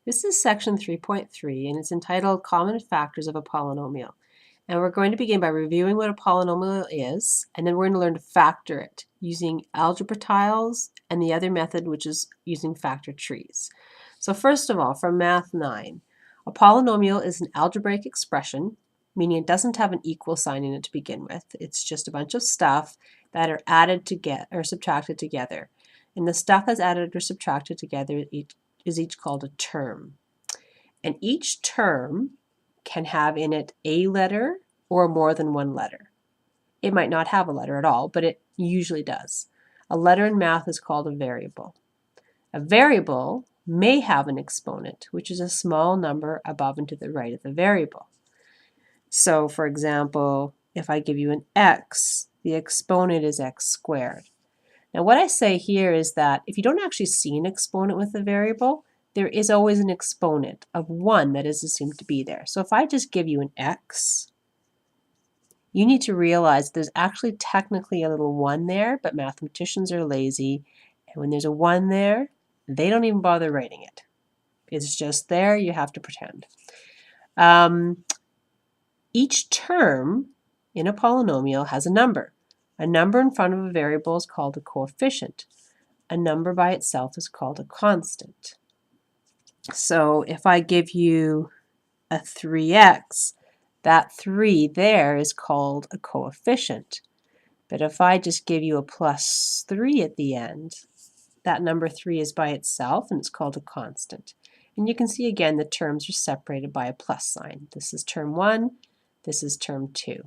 This is section 3.3 and it's entitled Common Factors of a Polynomial. And we're going to begin by reviewing what a polynomial is, and then we're going to learn to factor it using algebra tiles and the other method, which is using factor trees. So first of all, from Math 9, a polynomial is an algebraic expression, meaning it doesn't have an equal sign in it to begin with. It's just a bunch of stuff that are added together or subtracted together. And the stuff that's added or subtracted together is each called a term. And each term can have in it a letter or more than one letter. It might not have a letter at all, but it usually does. A letter in math is called a variable. A variable may have an exponent, which is a small number above and to the right of the variable. So, for example, if I give you an x, the exponent is x squared. Now, what I say here is that if you don't actually see an exponent with a variable, there is always an exponent of 1 that is assumed to be there. So if I just give you an x, you need to realize there's actually technically a little 1 there, but mathematicians are lazy. And when there's a 1 there, they don't even bother writing it. It's just there, you have to pretend. Each term in a polynomial has a number. A number in front of a variable is called a coefficient. A number by itself is called a constant. So if I give you a 3x, that 3 there is called a coefficient. But if I just give you a plus 3 at the end, that number 3 is by itself and it's called a constant. And you can see again the terms are separated by a plus sign. This is term 1, this is term 2.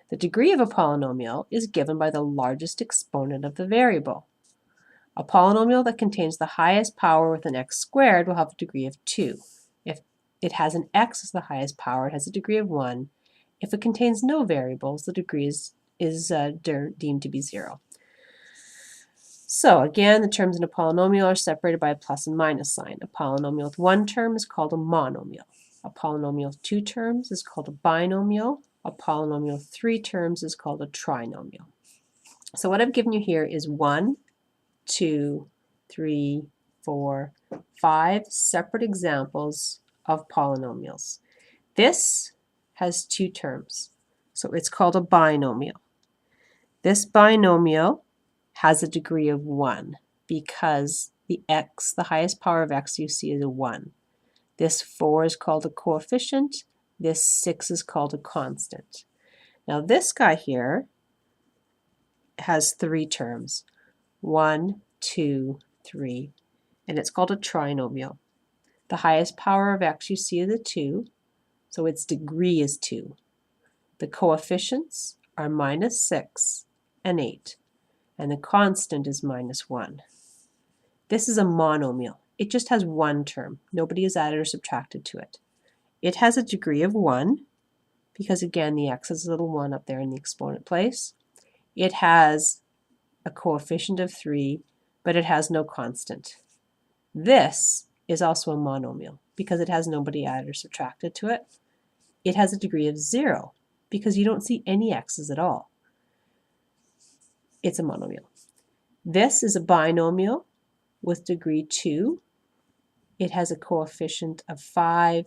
The degree of a polynomial is given by the largest exponent of the variable. A polynomial that contains the highest power with an x squared will have a degree of 2. If it has an x as the highest power, it has a degree of 1. If it contains no variables, the degree is deemed to be 0. So again, the terms in a polynomial are separated by a plus and minus sign. A polynomial with 1 term is called a monomial. A polynomial with 2 terms is called a binomial. A polynomial with 3 terms is called a trinomial. So what I've given you here is 1, 2, 3, 4, 5 separate examples of polynomials. This has 2 terms, so it's called a binomial. This binomial has a degree of 1 because the x, the highest power of x you see is a 1. This 4 is called a coefficient. This 6 is called a constant. Now this guy here has 3 terms. 1, 2, 3, and it's called a trinomial. The highest power of x you see is a 2, so its degree is 2. The coefficients are minus 6 and 8, and the constant is minus 1. This is a monomial. It just has 1 term. Nobody is added or subtracted to it. It has a degree of 1, because again the x is a little 1 up there in the exponent place. It has a coefficient of 3, but it has no constant. This is also a monomial because it has nobody added or subtracted to it. It has a degree of 0 because you don't see any x's at all. It's a monomial. This is a binomial with degree 2. It has a coefficient of 5